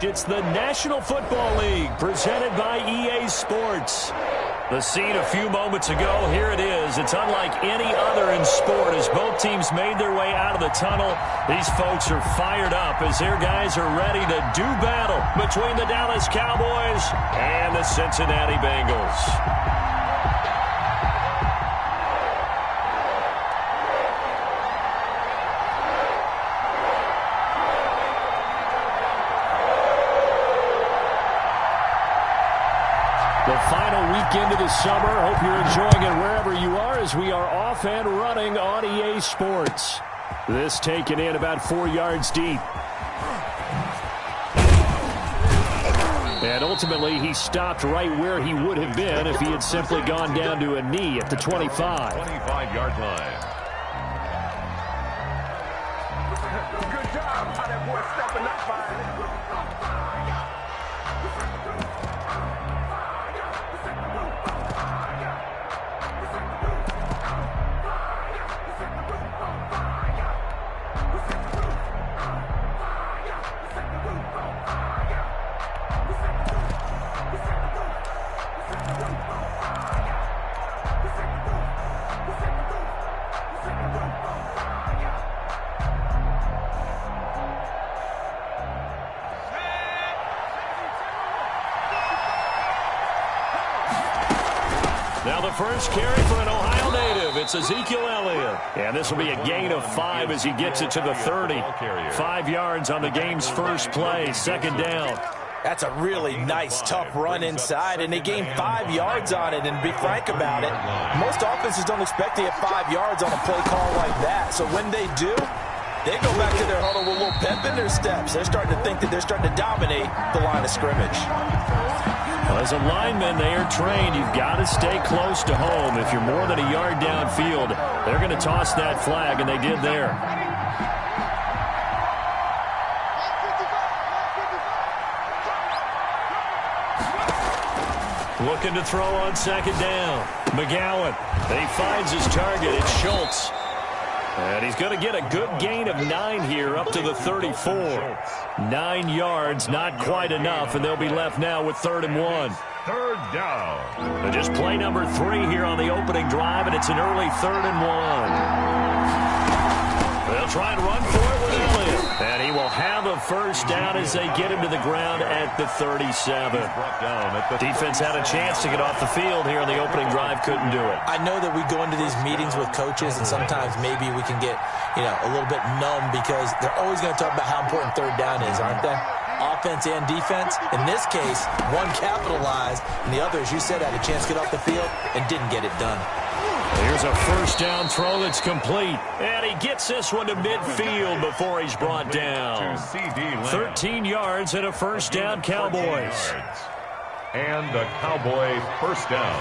It's the National Football League presented by EA Sports. The scene a few moments ago, here it is. It's unlike any other in sport as both teams made their way out of the tunnel. These folks are fired up as their guys are ready to do battle between the Dallas Cowboys and the Cincinnati Bengals. The final weekend of the summer. Hope you're enjoying it wherever you are as we are off and running on EA Sports. This taken in about 4 yards deep. And ultimately, he stopped right where he would have been if he had simply gone down to a knee at the 25. 25-yard line. Good job. How that boy stepping up finally. Now the first carry for an Ohio native. It's Ezekiel Elliott. And this will be a gain of 5 as he gets it to the 30. 5 yards on the game's first play, second down. That's a really nice, tough run inside, and they gained 5 yards on it. And to be frank about it, most offenses don't expect to get 5 yards on a play call like that. So when they do, they go back to their huddle with a little pep in their steps. They're starting to think that they're starting to dominate the line of scrimmage. Well, as a lineman, they are trained. You've got to stay close to home. If you're more than a yard downfield, they're going to toss that flag, and they did there. Looking to throw on second down. McGowan. He finds his target. It's Schultz. And he's going to get a good gain of 9 here up to the 34. 9 yards, not quite enough, and they'll be left now with 3rd and 1. Third down. And just play number 3 here on the opening drive, and it's an early 3rd and 1. They'll try and run for it with Elliott. And he will have a first down as they get him to the ground at the 37. Defense had a chance to get off the field here on the opening drive, couldn't do it. I know that we go into these meetings with coaches, and sometimes maybe we can get, a little bit numb because they're always going to talk about how important third down is, aren't they? Offense and defense. In this case, one capitalized, and the other, as you said, had a chance to get off the field and didn't get it done. Here's a first down throw that's complete. And he gets this one to midfield before he's brought down. 13 yards and a first down, Cowboys. And a Cowboy first down.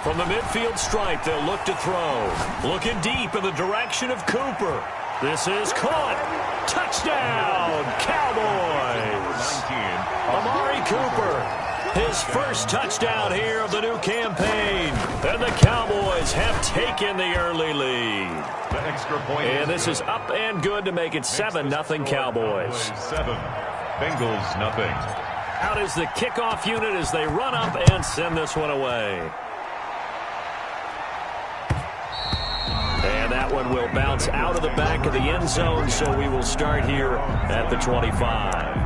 From the midfield stripe, they'll look to throw. Looking deep in the direction of Cooper. This is caught. Touchdown, Cowboys. Amari Cooper. His first touchdown here of the new campaign. And the Cowboys have taken the early lead. The extra point. And this is up and good to make it 7-0 Cowboys. 7. Bengals nothing. Out is the kickoff unit as they run up and send this one away. And that one will bounce out of the back of the end zone, so we will start here at the 25.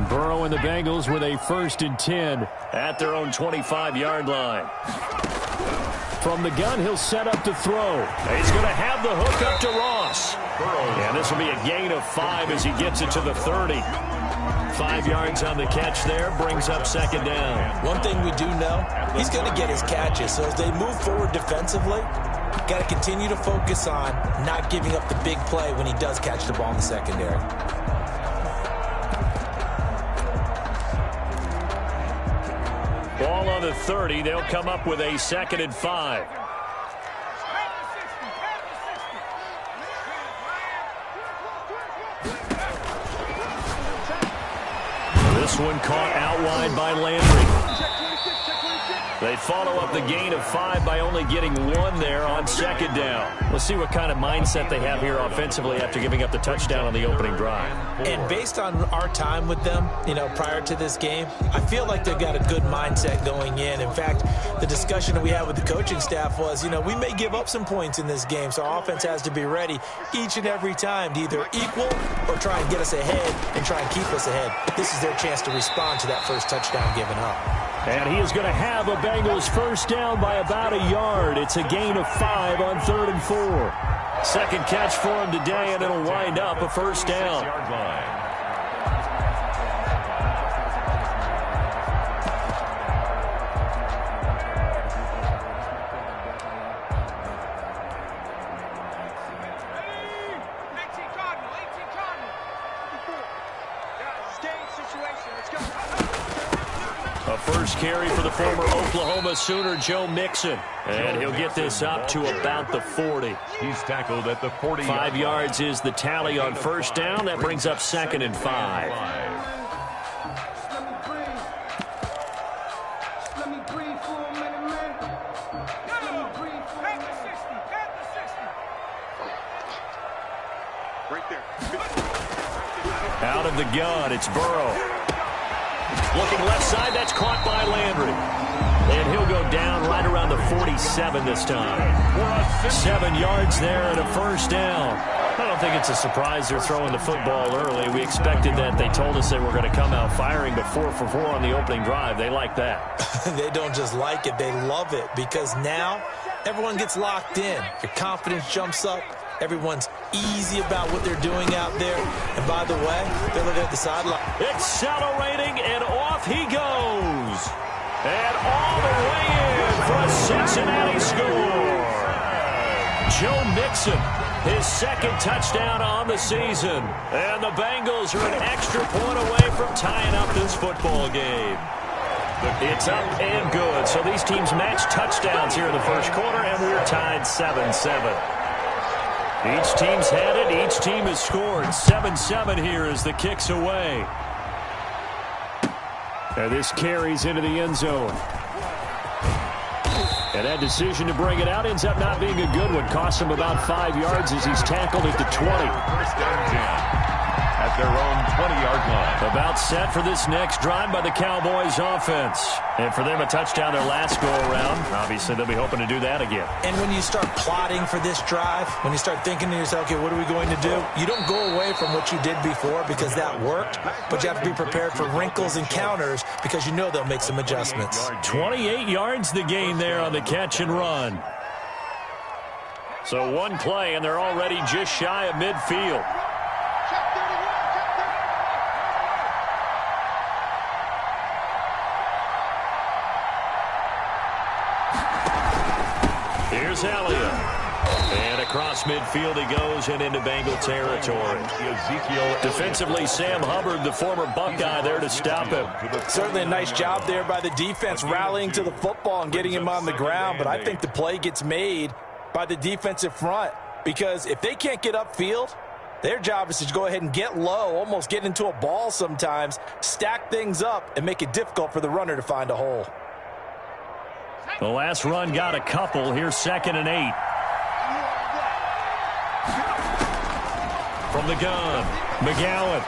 Burrow and the Bengals with a 1st and 10 at their own 25-yard line. From the gun, he'll set up to throw. He's going to have the hook up to Ross. And this will be a gain of 5 as he gets it to the 30. 5 yards on the catch there, brings up second down. One thing we do know, he's going to get his catches. So as they move forward defensively, got to continue to focus on not giving up the big play when he does catch the ball in the secondary. Ball on the 30. They'll come up with a 2nd and 5. This one caught out wide by Landry. They follow up the gain of 5 by only getting 1 there on second down. Let's see what kind of mindset they have here offensively after giving up the touchdown on the opening drive. And based on our time with them, prior to this game, I feel like they've got a good mindset going in. In fact, the discussion that we had with the coaching staff was, we may give up some points in this game, so our offense has to be ready each and every time to either equal or try and get us ahead and try and keep us ahead. This is their chance to respond to that first touchdown given up. And he is going to have a Bengals first down by about a yard. It's a gain of 5 on 3rd and 4. Second catch for him today, and it'll wind up a first down. A first carry for the former Oklahoma Sooner, Joe Mixon. And he'll get this up to about the 40. He's tackled at the 40. 5 yards is the tally on first down. That brings up 2nd and 5. Out of the gun, it's Burrow. Looking left side, that's caught by Landry. And he'll go down right around the 47 this time. 7 yards there and a first down. I don't think it's a surprise they're throwing the football early. We expected that. They told us they were going to come out firing, but 4 for 4 on the opening drive. They like that. They don't just like it, they love it, because now everyone gets locked in. Your confidence jumps up. Everyone's easy about what they're doing out there. And by the way, they're looking at the sideline. Accelerating, and off he goes. And all the way in for a Cincinnati score. Joe Mixon, his 2nd touchdown on the season. And the Bengals are an extra point away from tying up this football game. It's up and good. So these teams match touchdowns here in the first quarter, and we're tied 7-7. Each team's had it. Each team has scored. 7-7 here as the kick's away. And this carries into the end zone. And that decision to bring it out ends up not being a good one. Costs him about 5 yards as he's tackled at the 20. First down 10 at their own 20-yard line. About set for this next drive by the Cowboys offense. And for them, a touchdown their last go-around. Obviously, they'll be hoping to do that again. And when you start plotting for this drive, when you start thinking to yourself, okay, what are we going to do? You don't go away from what you did before because that worked, but you have to be prepared for wrinkles and counters because you know they'll make some adjustments. 28 yards the gain there on the catch and run. So one play, and they're already just shy of midfield. Here's Elliott. And across midfield he goes and into Bengal territory. Defensively, Sam Hubbard, the former Buckeye, there to stop him. Certainly a nice job there by the defense rallying to the football and getting him on the ground, but I think the play gets made by the defensive front because if they can't get upfield, their job is to go ahead and get low, almost get into a ball sometimes, stack things up, and make it difficult for the runner to find a hole. The last run got a couple. Here's 2nd and 8. From the gun, McGowan.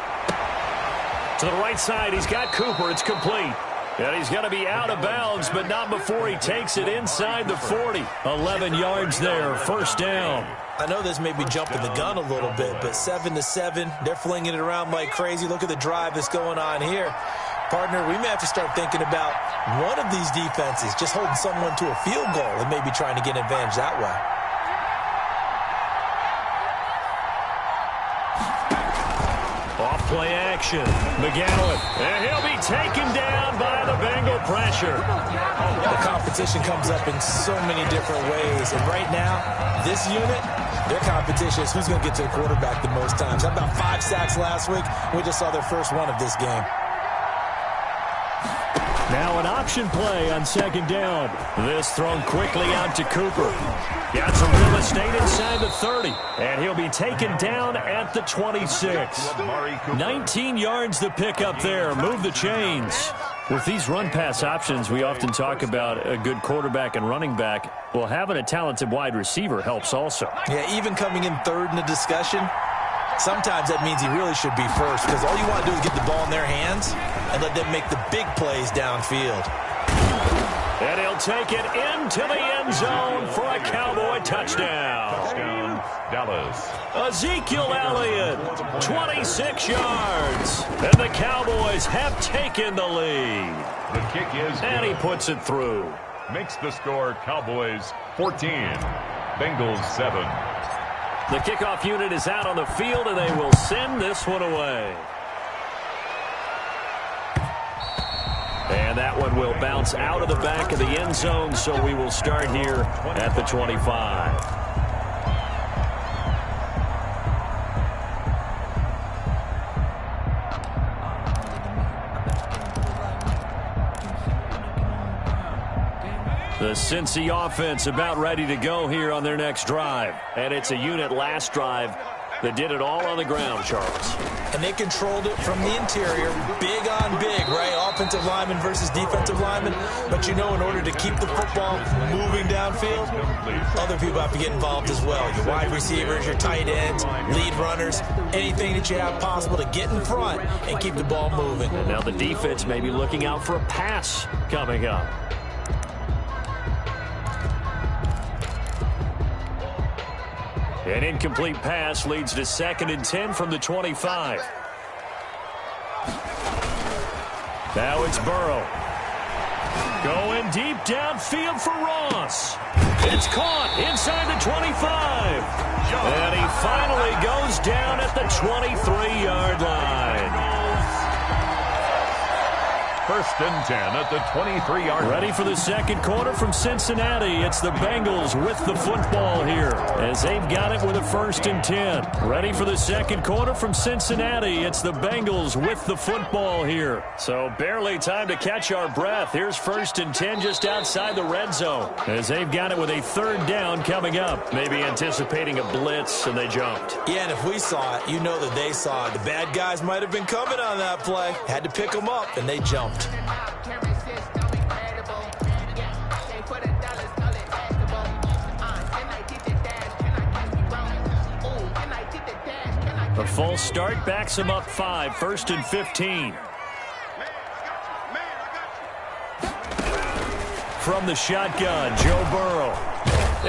To the right side, he's got Cooper. It's complete. And he's going to be out of bounds, but not before he takes it inside the 40. 11 yards there, first down. I know this may be jumping the gun a little bit, but 7-7, they're flinging it around like crazy. Look at the drive that's going on here. Partner, we may have to start thinking about one of these defenses just holding someone to a field goal and maybe trying to get an advantage that way. Off play action. McGowan. And he'll be taken down by the Bengal pressure. The competition comes up in so many different ways. And right now, this unit, their competition is who's going to get to the quarterback the most times. How about 5 sacks last week? We just saw their first one of this game. Now an option play on second down. This thrown quickly out to Cooper. Got some real estate inside the 30. And he'll be taken down at the 26. 19 yards to pick up there. Move the chains. With these run-pass options, we often talk about a good quarterback and running back. Well, having a talented wide receiver helps also. Yeah, even coming in third in the discussion, sometimes that means he really should be first because all you want to do is get the ball in their hands and let them make the big plays downfield. And he'll take it into the end zone for a Cowboy touchdown. Dallas. Ezekiel Elliott, 26 yards. And the Cowboys have taken the lead. The kick is good. And he puts it through. Makes the score Cowboys 14, Bengals 7. The kickoff unit is out on the field, and they will send this one away. And that one will bounce out of the back of the end zone, so we will start here at the 25. The Cincy offense about ready to go here on their next drive. And it's a unit last drive that did it all on the ground, Charles. And they controlled it from the interior, big on big, right? Offensive lineman versus defensive lineman. But you know, in order to keep the football moving downfield, other people have to get involved as well. Your wide receivers, your tight ends, lead runners, anything that you have possible to get in front and keep the ball moving. And now the defense may be looking out for a pass coming up. An incomplete pass leads to 2nd and 10 from the 25. Now it's Burrow. Going deep downfield for Ross. It's caught inside the 25. And he finally goes down at the 23-yard line. 1st and 10 at the 23-yard line. Ready for the second quarter from Cincinnati. It's the Bengals with the football here as they've got it with a 1st and 10. Ready for the second quarter from Cincinnati. It's the Bengals with the football here. So barely time to catch our breath. Here's 1st and 10 just outside the red zone as they've got it with a 3rd down coming up. Maybe anticipating a blitz, and they jumped. Yeah, and if we saw it, you know that they saw it. The bad guys might have been coming on that play. Had to pick them up, and they jumped. A false start backs him up 5, 1st and 15. From the shotgun, Joe Burrow.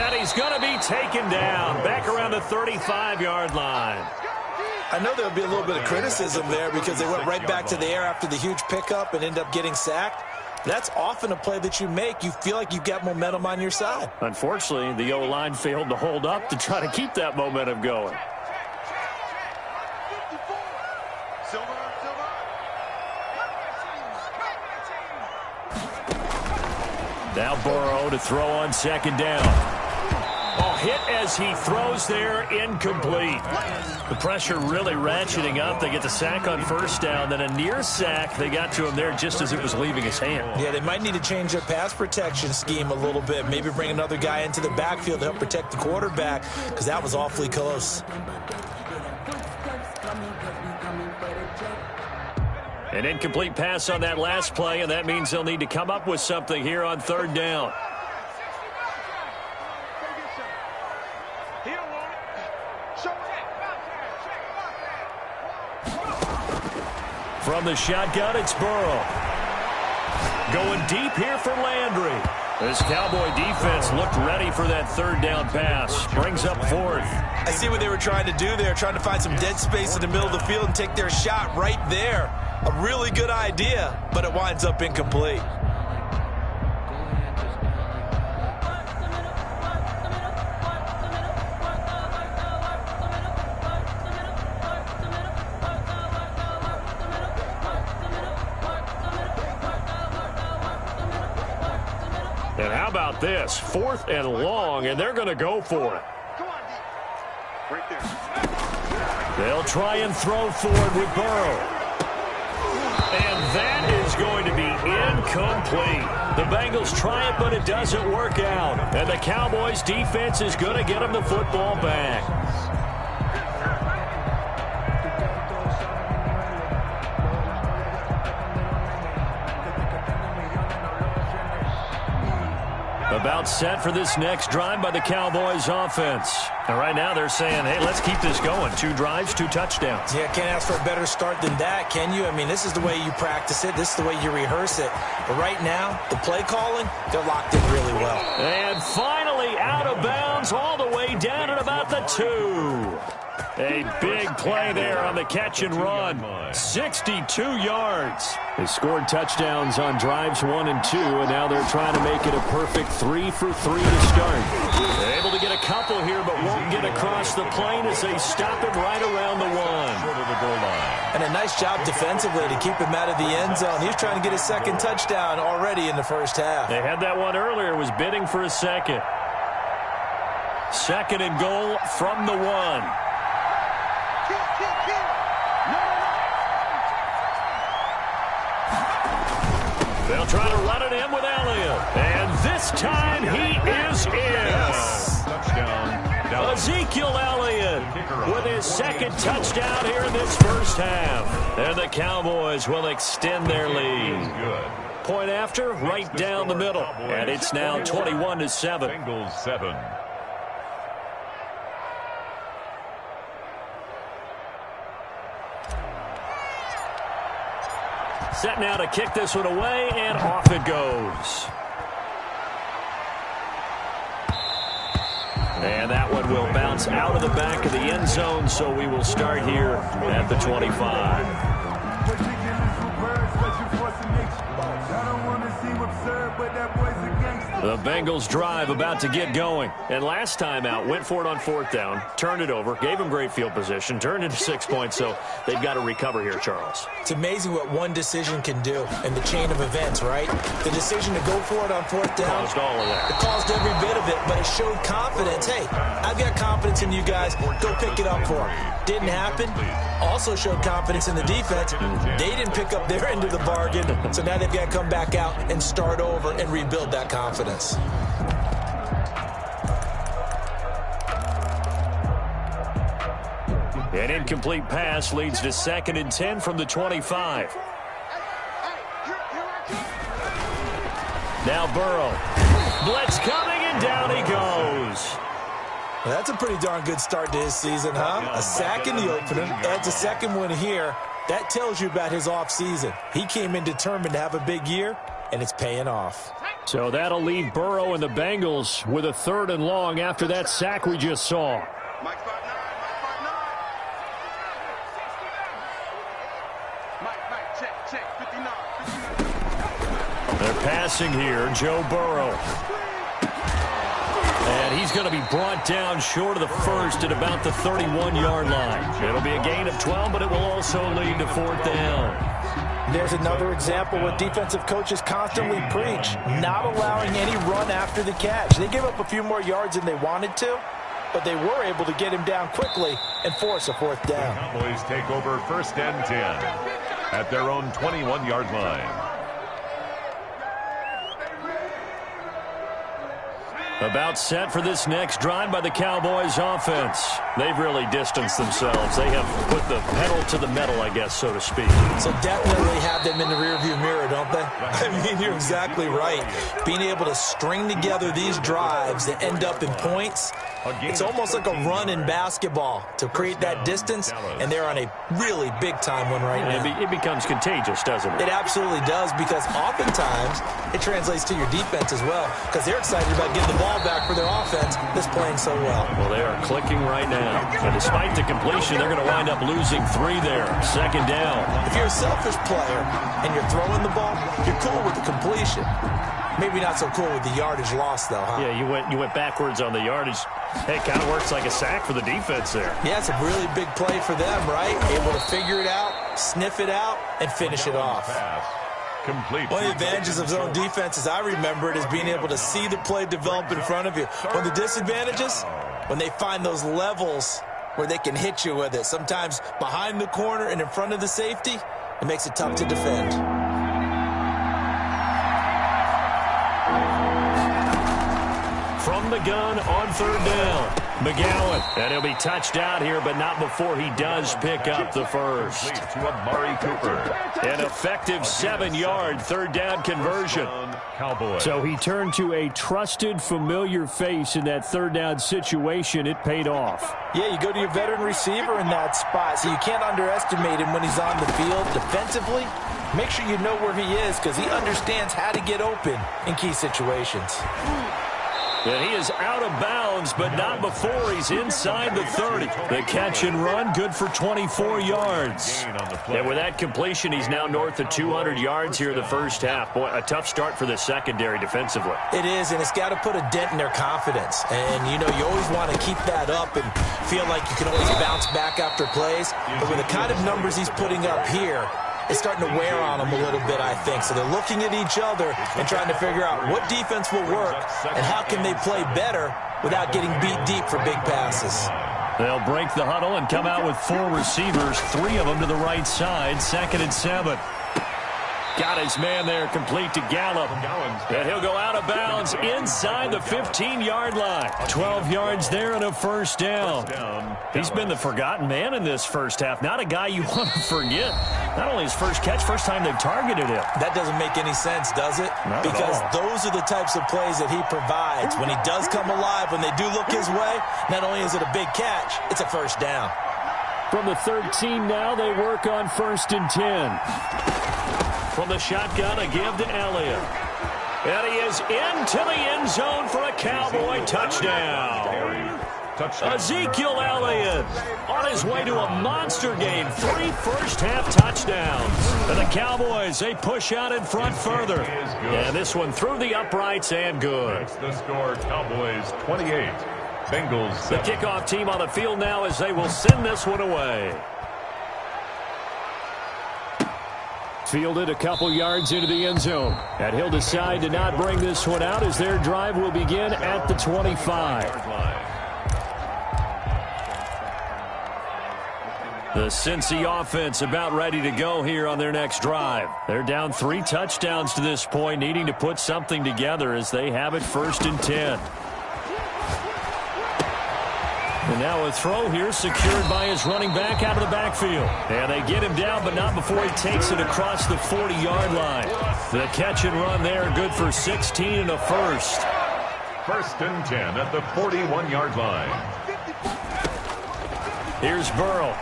And he's going to be taken down back around the 35-yard line. I know there'll be a little bit of criticism there because they went right back to the air after the huge pickup and end up getting sacked. That's often a play that you make. You feel like you've got momentum on your side. Unfortunately, the O-line failed to hold up to try to keep that momentum going. Now Burrow to throw on 2nd down. Oh, hit as he throws there, incomplete. The pressure really ratcheting up. They get the sack on 1st down, then a near sack. They got to him there just as it was leaving his hand. Yeah, they might need to change their pass protection scheme a little bit. Maybe bring another guy into the backfield to help protect the quarterback because that was awfully close. An incomplete pass on that last play, and that means they'll need to come up with something here on 3rd down. From the shotgun, it's Burrow. Going deep here for Landry. This Cowboy defense looked ready for that 3rd down pass. Brings up 4th. I see what they were trying to do there, trying to find some dead space in the middle of the field and take their shot right there. A really good idea, but it winds up incomplete. And how about this? 4th and long, and they're going to go for it. Right there. They'll try and throw forward with Burrow. And that is is going to be incomplete. The Bengals try it, but it doesn't work out. And the Cowboys defense is going to get them the football back. About set for this next drive by the Cowboys offense. And right now they're saying, hey, let's keep this going. 2 drives, 2 touchdowns. Yeah, can't ask for a better start than that, can you? I mean, this is the way you practice it. This is the way you rehearse it. But right now, the play calling, they're locked in really well. And finally out of bounds all the way down at about the 2. A big play there on the catch and run. 62 yards. They scored touchdowns on drives 1 and 2, and now they're trying to make it a perfect 3 for 3 to start. They're able to get a couple here, but won't get across the plane as they stop him right around the 1. And a nice job defensively to keep him out of the end zone. He's trying to get his second touchdown already in the first half. They had that one earlier, was bidding for a second. 2nd and goal from the 1. They'll try to run it in with Elliott. And this time he is in. Yes. Touchdown. Ezekiel Elliott with his 2nd touchdown here in this first half. And the Cowboys will extend their lead. Point after, right down the middle. And it's now 21-7. Bengals 7. Set now to kick this one away, and off it goes. And that one will bounce out of the back of the end zone, so we will start here at the 25. The Bengals drive about to get going. And last time out, went for it on 4th down, turned it over, gave them great field position, turned into 6 points, so they've got to recover here, Charles. It's amazing what one decision can do in the chain of events, right? The decision to go for it on 4th down. Caused all of that. It caused every bit of it, but it showed confidence. Hey, I've got confidence in you guys. Go pick it up for them. Didn't happen. Also showed confidence in the defense. They didn't pick up their end of the bargain, so now they've got to come back out and start over and rebuild that confidence. An incomplete pass leads to 2nd and 10 from the 25. Now Burrow. Blitz coming, and down he goes. Well, that's a pretty darn good start to his season, huh? A sack in the opener, adds a 2nd one here. That tells you about his offseason. He came in determined to have a big year, and it's paying off. So that'll leave Burrow and the Bengals with a 3rd and long after that sack we just saw. They're passing here, Joe Burrow. And he's going to be brought down short of the 1st at about the 31-yard line. It'll be a gain of 12, but it will also lead to 4th down. There's another example what defensive coaches constantly preach, not allowing any run after the catch. They gave up a few more yards than they wanted to, but they were able to get him down quickly and force a 4th down. The Cowboys take over 1st and 10 at their own 21-yard line. About set for this next drive by the Cowboys offense. They've really distanced themselves. They have put the pedal to the metal, I guess, so to speak. So definitely have them in the rearview mirror, don't they? I mean, you're exactly right. Being able to string together these drives that end up in points, it's almost like a run in basketball to create that distance, and they're on a really big-time one right now. It becomes contagious, doesn't it? It absolutely does, because oftentimes it translates to your defense as well, because they're excited about getting the ball back for their offense that's playing so well. Well, they are clicking right now. And despite the completion, they're going to wind up losing 3 there. 2nd down. If you're a selfish player and you're throwing the ball, you're cool with the completion. Maybe not so cool with the yardage loss, though, huh? Yeah, you went backwards on the yardage. Hey, it kind of works like a sack for the defense there. Yeah, it's a really big play for them, right? Able to figure it out, sniff it out, and finish it off. Complete. One of the advantages of zone defense, as I remember it, is being able to see the play develop in front of you. One of the disadvantages, when they find those levels where they can hit you with it, sometimes behind the corner and in front of the safety, it makes it tough to defend. the gun on third down. McGowan, and he'll be touched out here, but not before he does pick up the first. To Amari Cooper. An effective 7-yard third down conversion. Cowboys. So he turned to a trusted, familiar face in that third down situation. It paid off. Yeah, you go to your veteran receiver in that spot, so you can't underestimate him when he's on the field defensively. Make sure you know where he is because he understands how to get open in key situations. And he is out of bounds, but not before he's inside the 30. The catch and run, good for 24 yards. And with that completion, he's now north of 200 yards here in the first half. Boy, a tough start for the secondary defensively. It is, and it's got to put a dent in their confidence. And, you know, you always want to keep that up and feel like you can always bounce back after plays. But with the kind of numbers he's putting up here, it's starting to wear on them a little bit, I think. So they're looking at each other and trying to figure out what defense will work and how can they play better without getting beat deep for big passes. They'll break the huddle and come out with 4 receivers, 3 of them to the right side, 2nd and 7. Got his man there, complete to Gallup. And he'll go out of bounds inside the 15-yard line. 12 yards there and a first down. He's been the forgotten man in this first half. Not a guy you want to forget. Not only his first catch, first time they've targeted him. That doesn't make any sense, does it? Not because at all. those are the types of plays that he provides. When he does come alive, when they do look his way, not only is it a big catch, it's a first down. From the 13 now, they work on 1st and 10. From the shotgun, a give to Elliott. And he is into the end zone for a Cowboy touchdown. Ezekiel Elliott on his way to a monster game. 3 first-half touchdowns. And the Cowboys, they push out in front further. And this one through the uprights and good. That's the score, Cowboys 28, Bengals 7. The kickoff team on the field now as they will send this one away. Fielded a couple yards into the end zone. And he'll decide to not bring this one out as their drive will begin at the 25. The Cincy offense about ready to go here on their next drive. They're down 3 touchdowns to this point, needing to put something together as they have it 1st and 10. And now a throw here secured by his running back out of the backfield. And they get him down, but not before he takes it across the 40-yard line. The catch and run there, good for 16 and a first. 1st and 10 at the 41-yard line. Here's Burrow.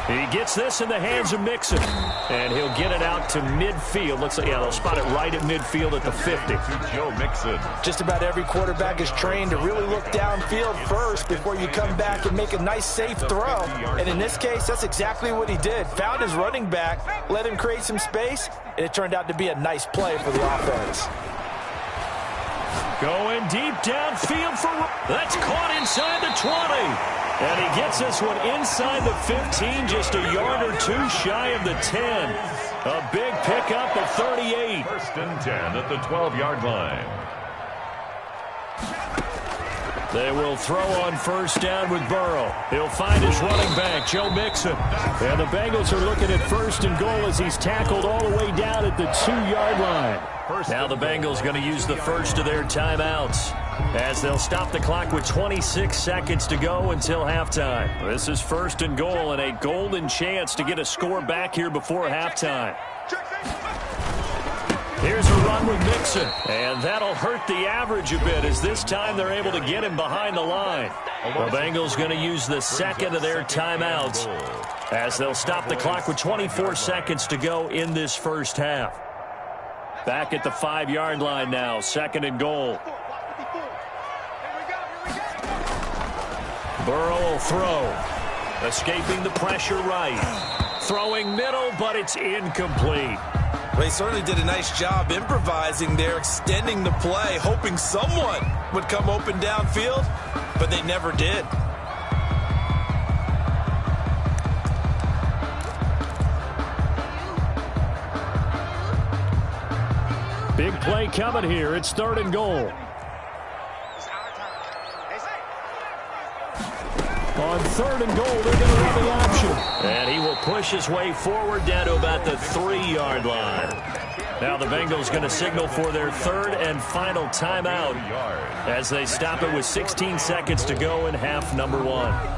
He gets this in the hands of Mixon. And he'll get it out to midfield. Looks like, yeah, they'll spot it right at midfield at the 50. Joe Mixon. Just about every quarterback is trained to really look downfield first before you come back and make a nice, safe throw. And in this case, that's exactly what he did. Found his running back, let him create some space, and it turned out to be a nice play for the offense. Going deep downfield for... That's caught inside the 20. And he gets this one inside the 15, just a yard or 2 shy of the 10. A big pickup at 38. 1st and 10 at the 12-yard line. They will throw on 1st down with Burrow. He'll find his running back, Joe Mixon. And the Bengals are looking at 1st and goal as he's tackled all the way down at the 2-yard line. Now the Bengals going to use the first of their timeouts as they'll stop the clock with 26 seconds to go until halftime. This is 1st and goal and a golden chance to get a score back here before halftime. Here's a run with Mixon, and that'll hurt the average a bit as this time they're able to get him behind the line. The Bengals going to use the second of their timeouts as they'll stop the clock with 24 seconds to go in this first half. Back at the 5-yard line now, 2nd and goal. Burrow will throw. Escaping the pressure right. Throwing middle, but it's incomplete. Well, he certainly did a nice job improvising there, extending the play, hoping someone would come open downfield, but they never did. Big play coming here. It's 3rd and goal. On 3rd and goal, they're going to run the option. And he will push his way forward down to about the 3-yard line. Now the Bengals going to signal for their third and final timeout as they stop it with 16 seconds to go in half number 1.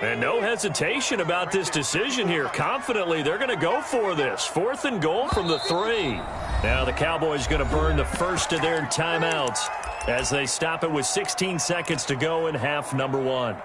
And no hesitation about this decision here. Confidently, they're going to go for this. 4th and goal from the 3. Now the Cowboys going to burn the first of their timeouts as they stop it with 16 seconds to go in half number 1.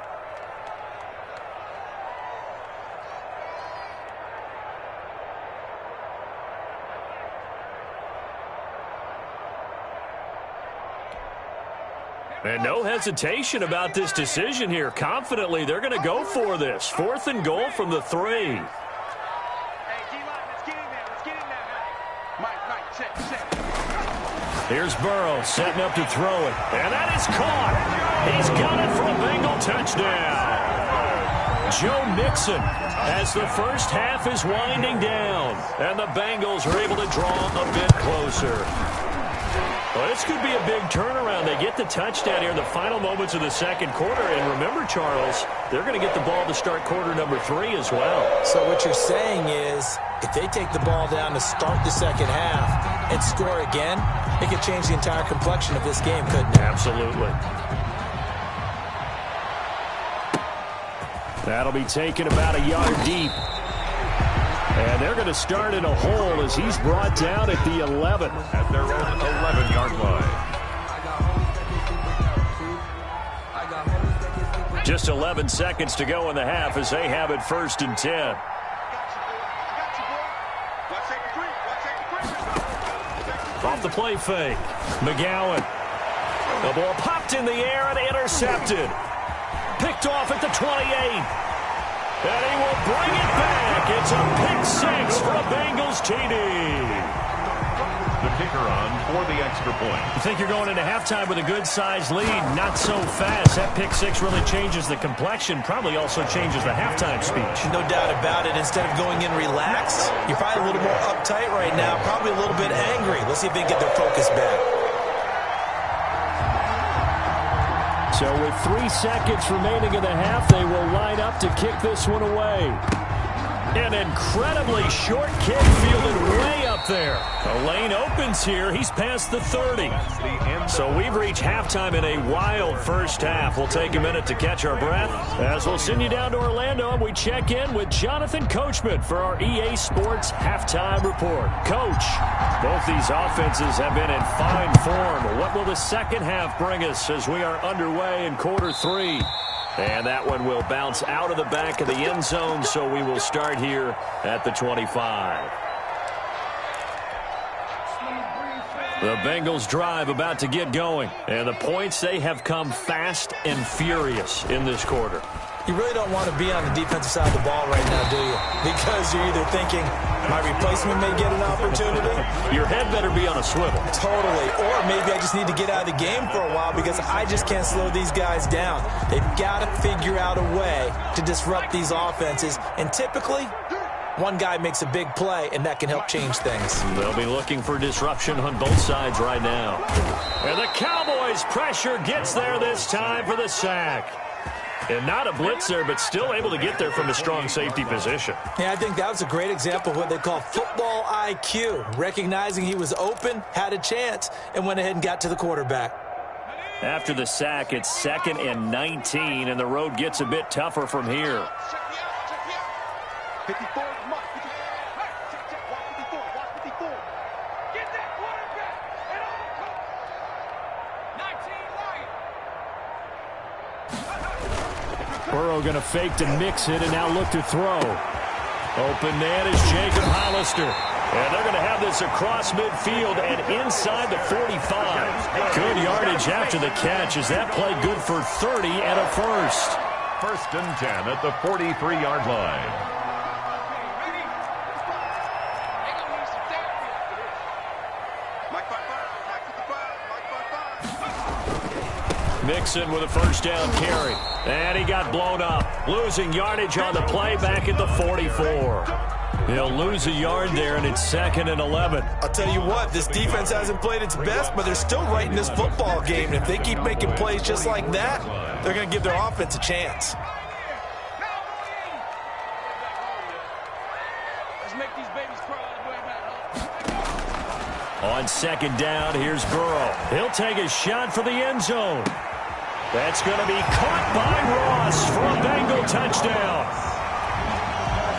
And no hesitation about this decision here. Confidently, they're going to go for this. 4th and goal from the 3. Hey, D-line, let's get in there. Let's get in there, Mike, check. Here's Burrow setting up to throw it. And that is caught. He's got it for a Bengal touchdown. Joe Mixon as the first half is winding down. And the Bengals are able to draw a bit closer. Well, this could be a big turnaround. They get the touchdown here in the final moments of the second quarter. And remember, Charles, they're going to get the ball to start quarter number 3 as well. So what you're saying is if they take the ball down to start the second half and score again, it could change the entire complexion of this game, couldn't it? Absolutely. That'll be taken about a yard deep. And they're going to start in a hole as he's brought down at the 11. At their own 11-yard line. Just 11 seconds to go in the half as they have it 1st and 10. Off the play fake. McGowan. The ball popped in the air and intercepted. Picked off at the 28. And he will bring it back. It's a pick-6 for a Bengals TD. The kicker on for the extra point. You think you're going into halftime with a good-sized lead. Not so fast. That pick-6 really changes the complexion. Probably also changes the halftime speech. No doubt about it. Instead of going in relaxed, you're probably a little more uptight right now. Probably a little bit angry. Let's see if they can get their focus back. So with 3 seconds remaining in the half, they will line up to kick this one away. An incredibly short kick fielded way up there. The lane opens here. He's past the 30. So we've reached halftime in a wild first half. We'll take a minute to catch our breath as we'll send you down to Orlando and we check in with Jonathan Coachman for our EA Sports Halftime Report. Coach, both these offenses have been in fine form. What will the second half bring us as we are underway in quarter 3? And that one will bounce out of the back of the end zone, so we will start here at the 25. The Bengals drive about to get going, and the points, they have come fast and furious in this quarter. You really don't want to be on the defensive side of the ball right now, do you? Because you're either thinking, my replacement may get an opportunity. Your head better be on a swivel. Totally. Or maybe I just need to get out of the game for a while because I just can't slow these guys down. They've got to figure out a way to disrupt these offenses. And typically, one guy makes a big play, and that can help change things. They'll be looking for disruption on both sides right now. And the Cowboys' pressure gets there this time for the sack. And not a blitzer, but still able to get there from a strong safety position. Yeah, I think that was a great example of what they call football IQ. Recognizing he was open, had a chance, and went ahead and got to the quarterback. After the sack, it's 2nd and 19, and the road gets a bit tougher from here. 54, Mark, 54. Watch 54, watch 54. Get that quarterback and on the coach. 19 right. Burrow going to fake to mix it and now look to throw. Open man is Jacob Hollister. And they're going to have this across midfield and inside the 45. Good yardage after the catch. Is that play good for 30 and a first? 1st and 10 at the 43-yard line. Mixon with a first down carry. And he got blown up. Losing yardage on the play back at the 44. He'll lose a yard there, and it's 2nd and 11. I'll tell you what, this defense hasn't played its best, but they're still right in this football game. And if they keep making plays just like that, they're going to give their offense a chance. Let's make these babies cry all the way back. On 2nd down, here's Burrow. He'll take a shot for the end zone. That's going to be caught by Ross for a Bengal touchdown.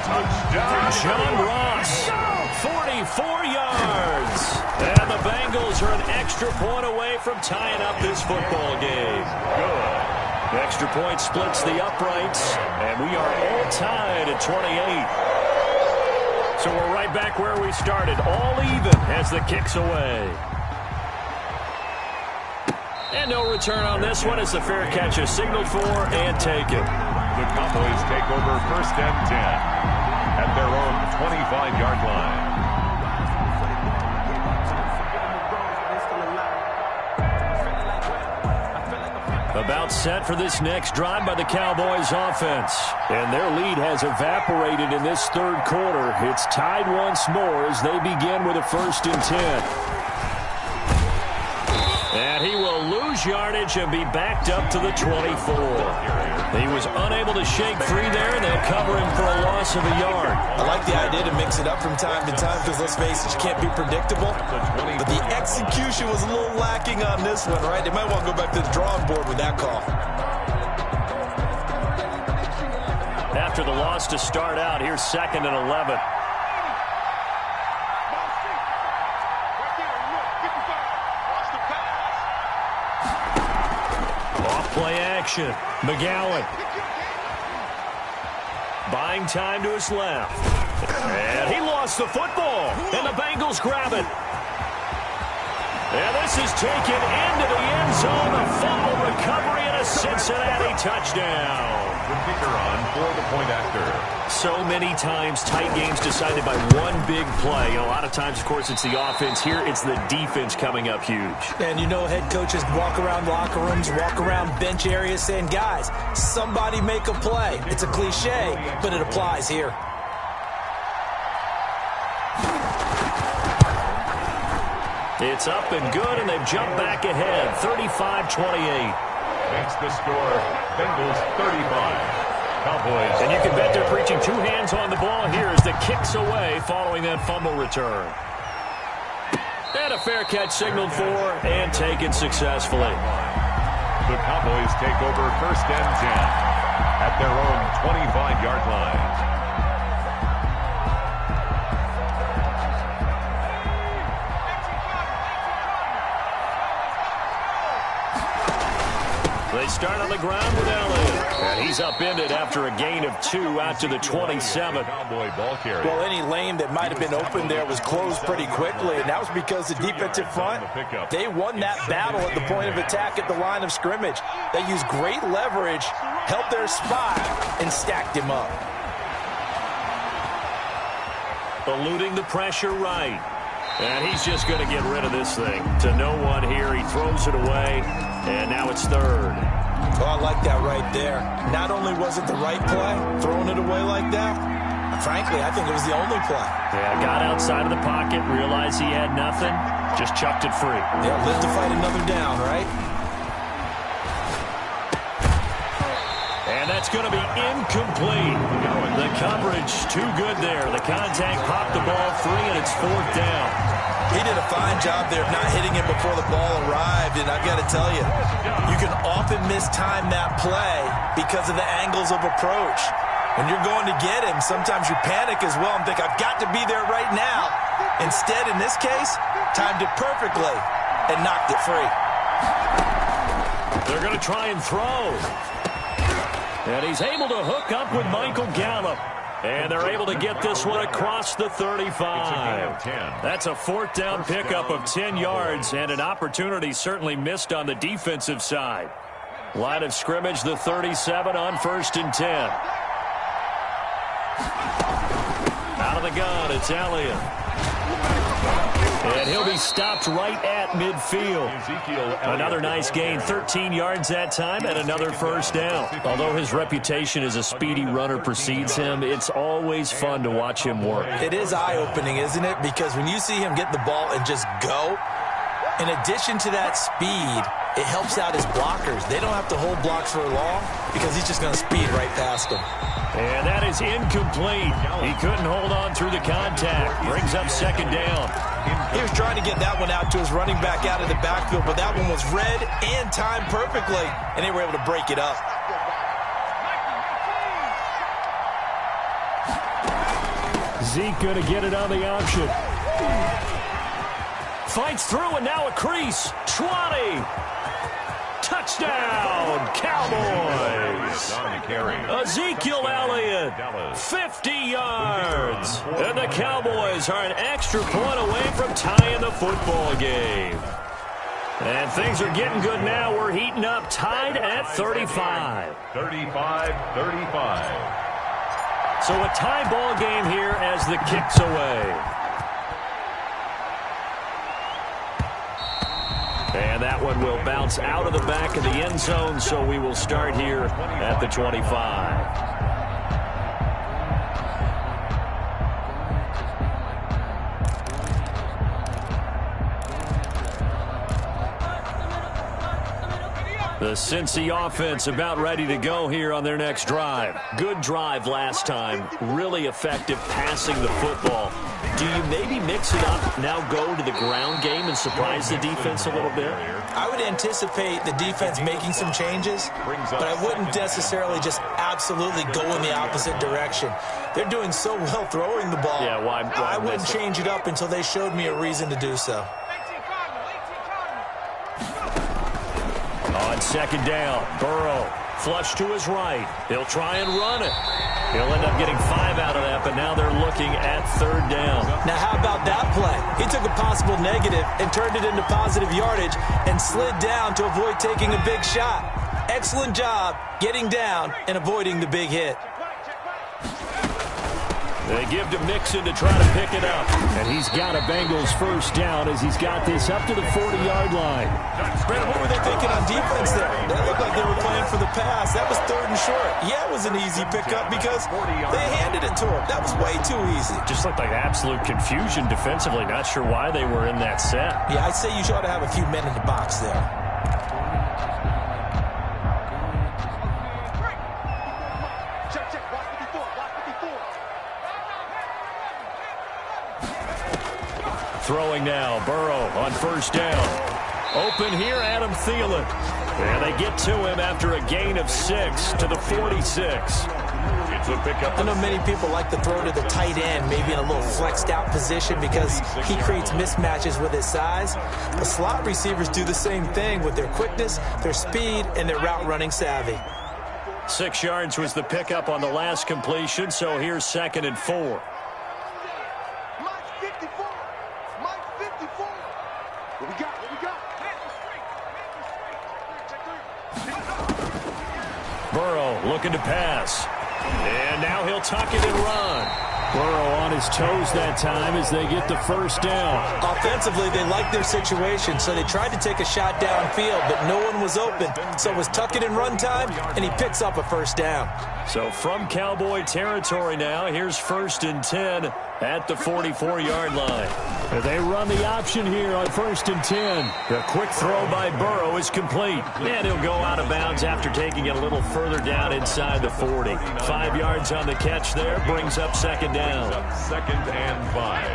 Touchdown. John Ross, 44 yards. And the Bengals are an extra point away from tying up this football game. Good. The extra point splits the uprights, and we are all tied at 28. So we're right back where we started, all even as the kick's away. And no return on this one as the fair catch is signaled for and taken. The Cowboys take over 1st and 10 at their own 25-yard line. About set for this next drive by the Cowboys offense. And their lead has evaporated in this 3rd quarter. It's tied once more as they begin with a 1st and 10. And he will lose yardage and be backed up to the 24. He was unable to shake free there, and they'll cover him for a loss of a yard. I like the idea to mix it up from time to time because, let's face it, you can't be predictable. But the execution was a little lacking on this one, right? They might want to go back to the drawing board with that call. After the loss to start out, here's 2nd and 11. Play action. McGowan. Buying time to his left. And he lost the football. And the Bengals grab it. And this is taken into the end zone. A fumble recovery and a Cincinnati touchdown. The kicker on for the point after. So many times tight games decided by one big play. You know, a lot of times, of course, it's the offense. Here, it's the defense coming up huge. And you know head coaches walk around locker rooms, walk around bench areas saying, guys, somebody make a play. It's a cliche, but it applies here. It's up and good, and they've jumped back ahead, 35-28. Makes the score Bengals 35. Cowboys. And you can bet they're preaching 2 hands on the ball here as the kick's away following that fumble return. And a fair catch signaled for and taken successfully. The Cowboys take over 1st and 10 at their own 25-yard line. They start on the ground with Elliott. And he's upended after a gain of 2 out to the 27. Cowboy ball carrier. Well, any lane that might have been open there was closed pretty quickly, and that was because the defensive front, they won that battle at the point of attack at the line of scrimmage. They used great leverage, held their spot, and stacked him up. Eluding the pressure right. And he's just going to get rid of this thing. To no one here. He throws it away, and now it's 3rd. Oh, I like that right there. Not only was it the right play, throwing it away like that, frankly, I think it was the only play. Yeah, got outside of the pocket, realized he had nothing, just chucked it free. Yeah, live to fight another down, right? And that's going to be incomplete. The coverage too good there. The contact popped the ball free, and it's 4th down. He did a fine job there of not hitting him before the ball arrived, and I've got to tell you, you can often mistime that play because of the angles of approach. When you're going to get him, sometimes you panic as well and think, I've got to be there right now. Instead, in this case, timed it perfectly and knocked it free. They're going to try and throw. And he's able to hook up with Michael Gallup. And they're able to get this one across the 35. That's a 4th down pickup of 10 yards and an opportunity certainly missed on the defensive side. Line of scrimmage, the 37 on 1st and 10. Out of the gun, it's Elliott. And he'll be stopped right at midfield. Another nice gain, 13 yards that time, and another first down. Although his reputation as a speedy runner precedes him, it's always fun to watch him work. It is eye-opening, isn't it? Because when you see him get the ball and just go, in addition to that speed, it helps out his blockers. They don't have to hold blocks for long because he's just going to speed right past them. And that is incomplete. He couldn't hold on through the contact. Brings up second down. He was trying to get that one out to his running back out of the backfield, but that one was read and timed perfectly, and they were able to break it up. Zeke going to get it on the option. Fights through, and now a crease. 20. Touchdown, Cowboys. Ezekiel Elliott, 50 yards. And the Cowboys are an extra point away from tying the football game. And things are getting good now. We're heating up, tied at 35. 35-35. So a tie ball game here as the kick's away. And that one will bounce out of the back of the end zone, so we will start here at the 25. The Cincy offense about ready to go here on their next drive. Good drive last time. Really effective passing the football. Do you maybe mix it up, now go to the ground game and surprise the defense a little bit? I would anticipate the defense making some changes, but I wouldn't necessarily just absolutely go in the opposite direction. They're doing so well throwing the ball. Yeah, why I wouldn't change it up until they showed me a reason to do so. On second down, Burrow, flush to his right. He'll try and run it. He'll end up getting 5 out of that, but now they're looking at third down. Now, how about that play? He took a possible negative and turned it into positive yardage and slid down to avoid taking a big shot. Excellent job getting down and avoiding the big hit. They give to Mixon to try to pick it up. And he's got a Bengals first down as he's got this up to the 40-yard line. Brandon, what were they thinking on defense there? That looked like they were playing for the pass. That was third and short. Yeah, it was an easy pickup because they handed it to him. That was way too easy. Just looked like absolute confusion defensively. Not sure why they were in that set. Yeah, I'd say you ought to have a few men in the box there. Throwing now, Burrow on first down. Open here, Adam Thielen. And they get to him after a gain of 6 to the 46. It's a pickup. I know many people like to throw to the tight end, maybe in a little flexed out position because he creates mismatches with his size. But slot receivers do the same thing with their quickness, their speed, and their route running savvy. 6 yards was the pickup on the last completion, so here's 2nd and 4. Burrow looking to pass. And now he'll tuck it and run. Burrow on his toes that time as they get the first down. Offensively, they liked their situation, so they tried to take a shot downfield, but no one was open. So it was tuck it and run time, and he picks up a first down. So from Cowboy territory now, here's 1st and 10 at the 44-yard line. They run the option here on 1st and 10. The quick throw by Burrow is complete. And he'll go out of bounds after taking it a little further down inside the 40. 5 yards on the catch there, brings up 2nd down. 2nd and 5.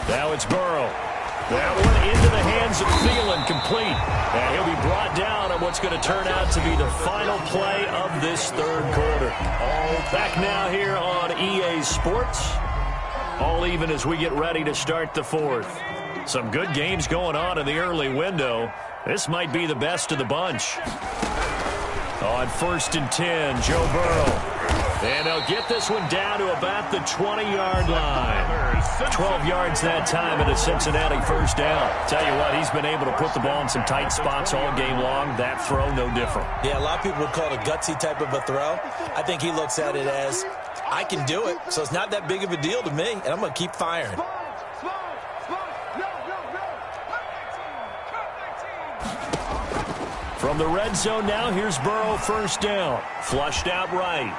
Now it's Burrow. That one into the hands of Thielen, complete. And he'll be brought down on what's going to turn out to be the final play of this third quarter. Back now here on EA Sports. All even as we get ready to start the fourth. Some good games going on in the early window. This might be the best of the bunch. On 1st and 10, Joe Burrow And they'll get this one down to about the 20-yard line. 12 yards that time and a Cincinnati first down. Tell you what, he's been able to put the ball in some tight spots all game long. That throw, no different. Yeah, a lot of people would call it a gutsy type of a throw. I think he looks at it as, I can do it, so it's not that big of a deal to me, and I'm going to keep firing. From the red zone now, here's Burrow first down. Flushed out right.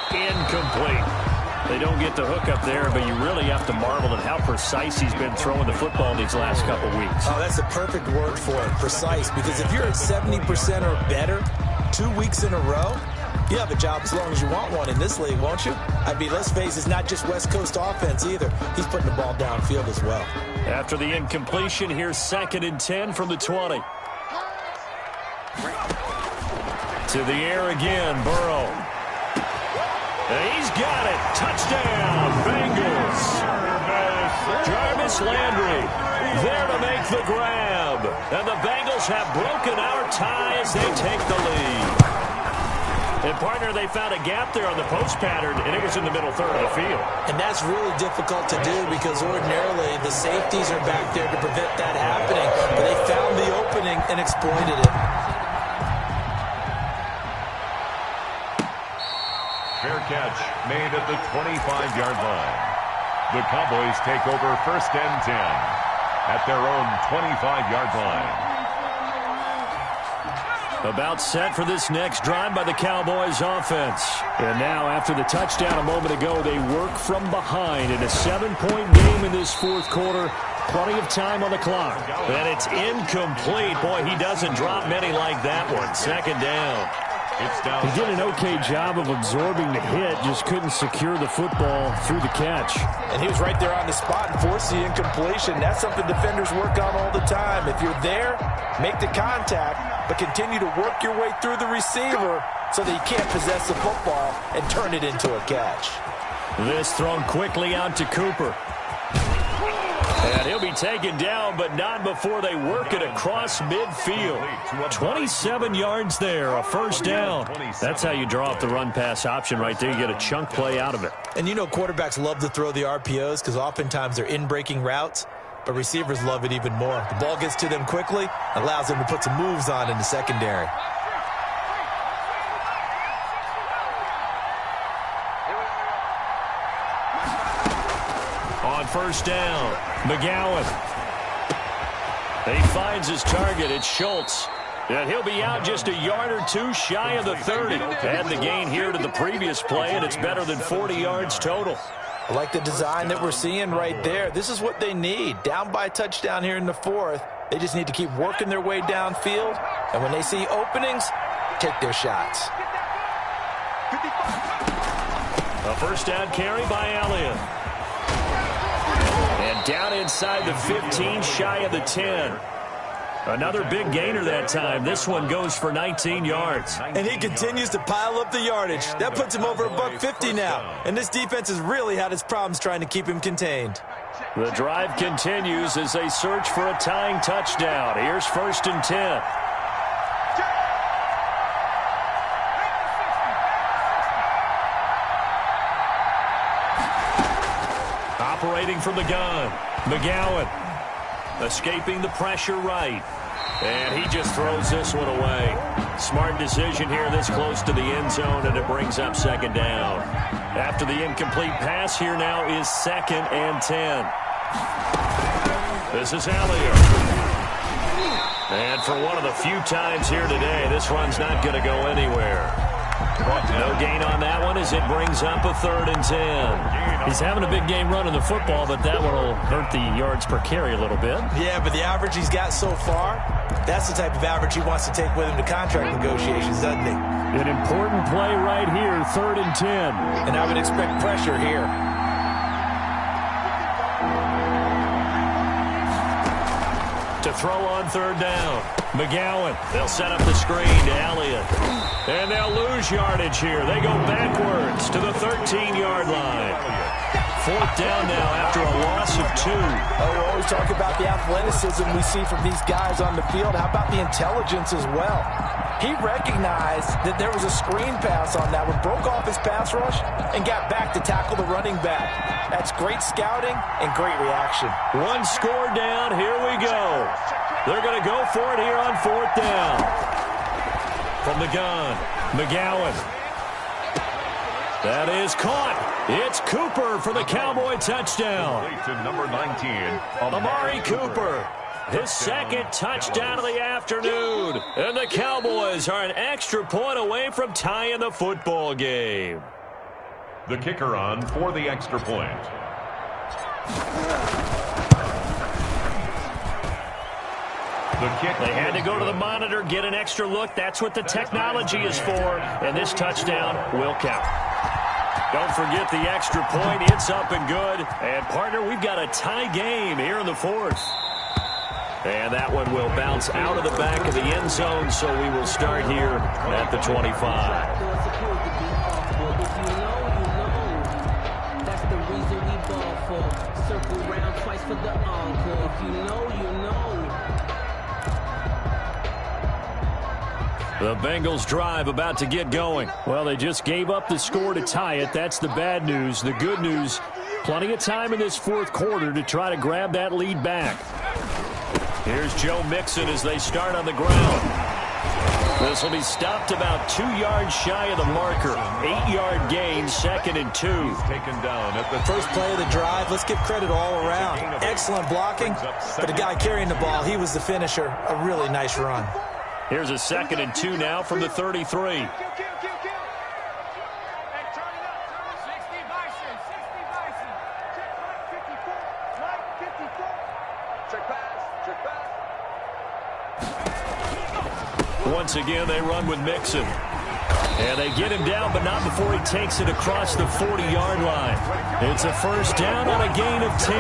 Incomplete. They don't get the hook up there, but you really have to marvel at how precise he's been throwing the football these last couple weeks. Oh, that's a perfect word for it, precise, because if you're at 70% or better 2 weeks in a row, you have a job as long as you want one in this league, won't you? I mean, let's face it, it's not just West Coast offense either. He's putting the ball downfield as well. After the incompletion, here's 2nd and 10 from the 20. To the air again, Burrow. And he's got it. Touchdown, Bengals. Jarvis Landry there to make the grab. And the Bengals have broken our tie as they take the lead. And, partner, they found a gap there on the post pattern, and it was in the middle third of the field. And that's really difficult to do because ordinarily the safeties are back there to prevent that happening. But they found the opening and exploited it. Fair catch made at the 25-yard line. The Cowboys take over 1st and 10 at their own 25-yard line. About set for this next drive by the Cowboys offense. And now, after the touchdown a moment ago, they work from behind in a 7-point game in this fourth quarter. Plenty of time on the clock. And it's incomplete. Boy, he doesn't drop many like that one. 2nd down. He did an okay job of absorbing the hit, just couldn't secure the football through the catch. And he was right there on the spot and forced the incompletion. That's something defenders work on all the time. If you're there, make the contact, but continue to work your way through the receiver so that he can't possess the football and turn it into a catch. This thrown quickly out to Cooper. And he'll be taken down, but not before they work it across midfield. 27 yards there, a first down. That's how you draw up the run-pass option right there. You get a chunk play out of it. And you know quarterbacks love to throw the RPOs because oftentimes they're in-breaking routes, but receivers love it even more. The ball gets to them quickly, allows them to put some moves on in the secondary. On first down, McGowan. He finds his target. It's Schultz. And he'll be out just a yard or two shy of the 30. Add the gain here to the previous play, and it's better than 40 yards total. I like the design that we're seeing right there. This is what they need. Down by a touchdown here in the 4th. They just need to keep working their way downfield. And when they see openings, take their shots. A first down carry by Elliott. And down inside the 15, shy of the 10. Another big gainer that time. This one goes for 19 yards. And he continues to pile up the yardage. That puts him over $150 now. And this defense has really had its problems trying to keep him contained. The drive continues as they search for a tying touchdown. Here's 1st and 10. Operating from the gun, McGowan escaping the pressure right. And he just throws this one away. Smart decision here this close to the end zone, and it brings up 2nd down. After the incomplete pass, here now is 2nd and 10. This is Elliott. And for one of the few times here today, this run's not going to go anywhere. No gain on that one as it brings up a 3rd and 10. He's having a big game running the football, but that one will hurt the yards per carry a little bit. Yeah, but the average he's got so far, that's the type of average he wants to take with him to contract negotiations, doesn't he? An important play right here, 3rd and 10. And I would expect pressure here. To throw on 3rd down, McGowan. They'll set up the screen to Elliott. And they'll lose yardage here. They go backwards to the 13-yard line. 4th down now after a loss of 2. Oh, we always talk about the athleticism we see from these guys on the field. How about the intelligence as well? He recognized that there was a screen pass on that one, broke off his pass rush, and got back to tackle the running back. That's great scouting and great reaction. One score down. Here we go. They're going to go for it here on 4th down. From the gun, McGowan. That is caught. It's Cooper for the Cowboy touchdown. To number 19, Amari Cooper. His second touchdown of the afternoon. And the Cowboys are an extra point away from tying the football game. The kicker on for the extra point. They had to go to the monitor, get an extra look. That's what the technology is for. And this touchdown will count. Don't forget the extra point. It's up and good. And, partner, we've got a tie game here in the 4th. And that one will bounce out of the back of the end zone, so we will start here at the 25. That's the reason we ball for. Circle round twice for the encore. If you know, you know. The Bengals drive about to get going. Well, they just gave up the score to tie it. That's the bad news. The good news, plenty of time in this 4th quarter to try to grab that lead back. Here's Joe Mixon as they start on the ground. This will be stopped about 2 yards shy of the marker. 8-yard gain, 2nd and 2. Taken down at the First play of the drive, let's give credit all around. Excellent blocking, but the guy carrying the ball, he was the finisher. A really nice run. Here's a 2nd and 2 now from the 33. Once again, they run with Mixon. And they get him down, but not before he takes it across the 40-yard line. It's a first down on a gain of 10.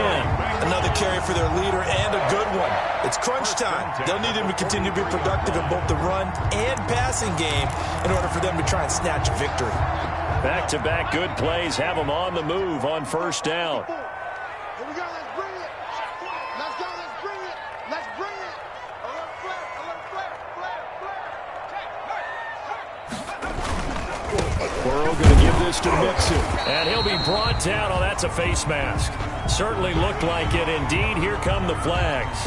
Another carry for their leader and a good one. It's crunch time. They'll need him to continue to be productive in both the run and passing game in order for them to try and snatch a victory. Back-to-back good plays have them on the move on first down. Here we go, let's bring it. Let's go, let's bring it. Let's bring it. A little flare, a little flare, flare, flare. Burrow going to give this to Mixon. And he'll be brought down. Oh, that's a face mask. Certainly looked like it. Indeed, here come the flags.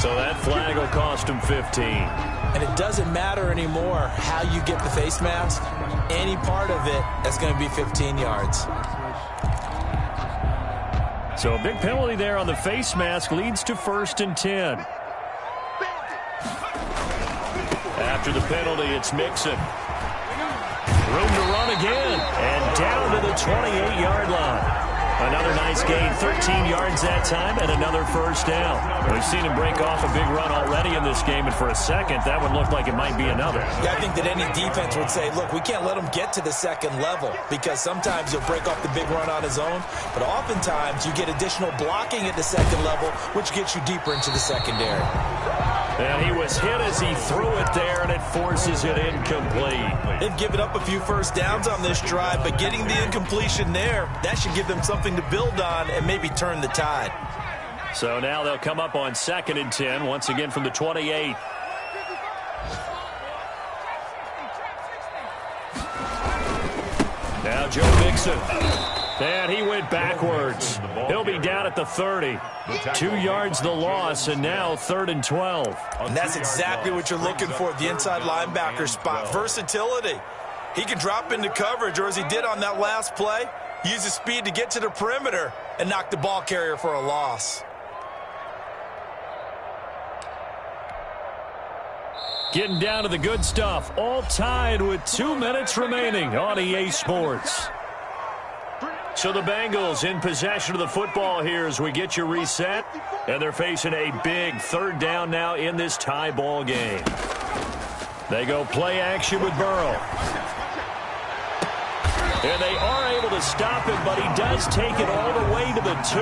So that flag will cost him 15. And it doesn't matter anymore how you get the face mask. Any part of it, that's going to be 15 yards. So a big penalty there on the face mask leads to 1st and 10. After the penalty, it's Mixon. Room to run again. And down to the 28-yard line. Another nice gain, 13 yards that time, and another first down. We've seen him break off a big run already in this game, and for a second, that one looked like it might be another. Yeah, I think that any defense would say, look, we can't let him get to the second level, because sometimes he'll break off the big run on his own, but oftentimes you get additional blocking at the second level, which gets you deeper into the secondary. And he was hit as he threw it there, and it forces it incomplete. They've given up a few first downs on this drive, but getting the incompletion there, that should give them something to build on and maybe turn the tide. So now they'll come up on 2nd and 10, once again from the 28. Now Joe Mixon. And he went backwards. He'll be down at the 30. 2 yards the loss, and now 3rd and 12. And that's exactly what you're looking for, the inside linebacker spot. Versatility. He can drop into coverage, or as he did on that last play, use his speed to get to the perimeter and knock the ball carrier for a loss. Getting down to the good stuff. All tied with 2 minutes remaining on EA Sports. So the Bengals in possession of the football here as we get you reset. And they're facing a big 3rd down now in this tie ball game. They go play action with Burrow. And they are able to stop him, but he does take it all the way to the 2.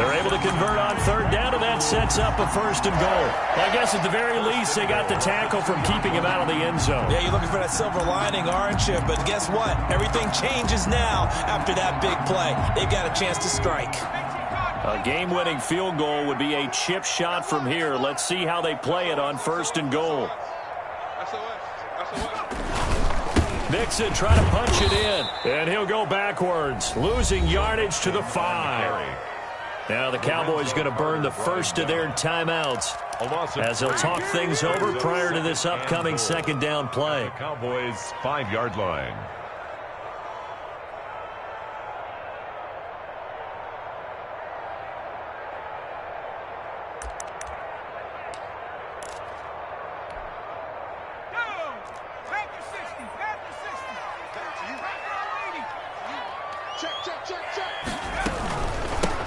They're able to convert on 3rd down, and that sets up a 1st and goal. I guess at the very least, they got the tackle from keeping him out of the end zone. Yeah, you're looking for that silver lining, aren't you? But guess what? Everything changes now after that big play. They've got a chance to strike. A game-winning field goal would be a chip shot from here. Let's see how they play it on 1st and goal. Mixon trying to punch it in. And he'll go backwards, losing yardage to the 5. Now the Cowboys going to burn the first of their timeouts as they'll talk things over prior to this upcoming second down play. Cowboys 5-yard line.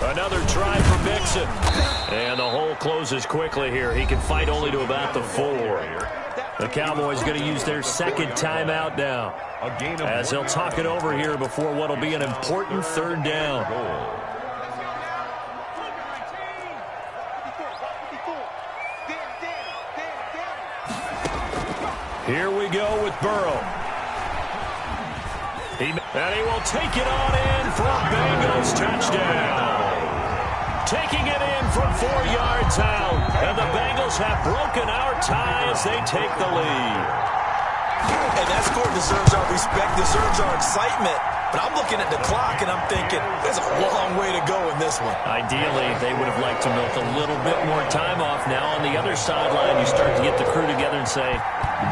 Another try for Mixon. And the hole closes quickly here. He can fight only to about the 4. The Cowboys going to use their second timeout now as they'll talk it over here before what will be an important third down. Here we go with Burrow. And he will take it on in for a Bengals touchdown. Taking it in from 4 yards out. And the Bengals have broken our tie as they take the lead. And that score deserves our respect, deserves our excitement. But I'm looking at the clock, and I'm thinking, there's a long way to go in this one. Ideally, they would have liked to milk a little bit more time off. Now on the other sideline, you start to get the crew together and say,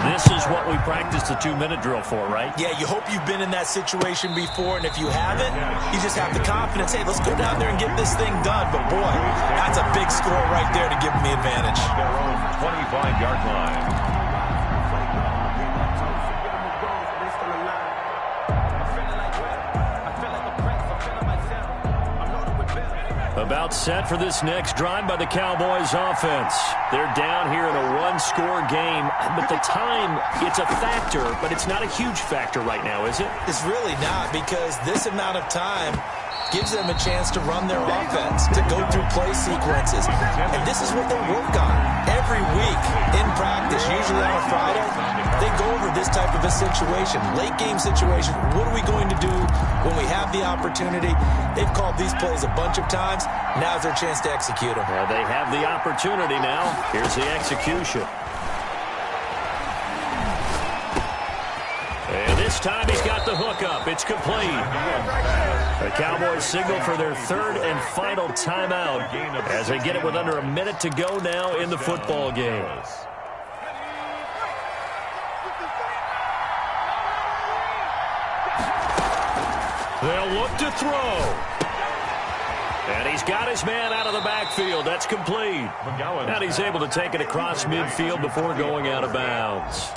this is what we practiced the 2-minute drill for, right? Yeah, you hope you've been in that situation before, and if you haven't, you just have the confidence, hey, let's go down there and get this thing done. But, boy, that's a big score right there to give them the advantage. Their own 25-yard line. About set for this next drive by the Cowboys offense. They're down here in a 1-score game, but the time, it's a factor, but it's not a huge factor right now, is it? It's really not, because this amount of time gives them a chance to run their offense, to go through play sequences. And this is what they work on every week in practice, usually on a Friday. They go over this type of a situation, late game situation. What are we going to do when we have the opportunity? They've called these plays a bunch of times. Now's their chance to execute them. Well, they have the opportunity now. Here's the execution. And this time he's got the hook up. It's complete. The Cowboys signal for their third and final timeout as they get it with under a minute to go now in the football game. They'll look to throw. And he's got his man out of the backfield. That's complete. And he's able to take it across midfield before going out of bounds.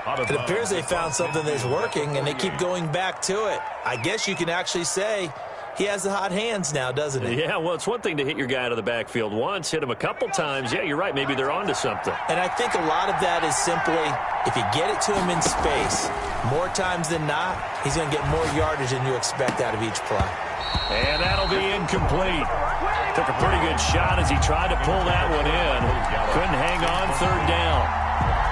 It appears they found something that's working, and they keep going back to it. I guess you can actually say he has the hot hands now, doesn't he? Yeah, well, it's one thing to hit your guy out of the backfield once, hit him a couple times. Yeah, you're right. Maybe they're onto something. And I think a lot of that is simply if you get it to him in space, more times than not, he's going to get more yardage than you expect out of each play. And that'll be incomplete. Took a pretty good shot as he tried to pull that one in. Couldn't hang on third down.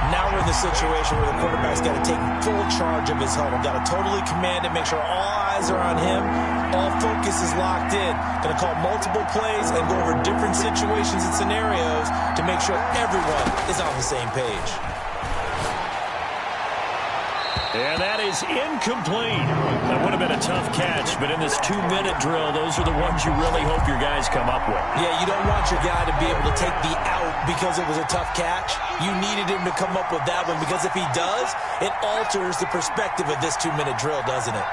Now we're in the situation where the quarterback's got to take full charge of his huddle. Got to totally command it, make sure all eyes are on him. All focus is locked in. Going to call multiple plays and go over different situations and scenarios to make sure everyone is on the same page. And that is incomplete. That would have been a tough catch, but in this 2-minute drill, those are the ones you really hope your guys come up with. Yeah, you don't want your guy to be able to take the out because it was a tough catch. You needed him to come up with that one, because if he does, it alters the perspective of this 2-minute drill, doesn't it?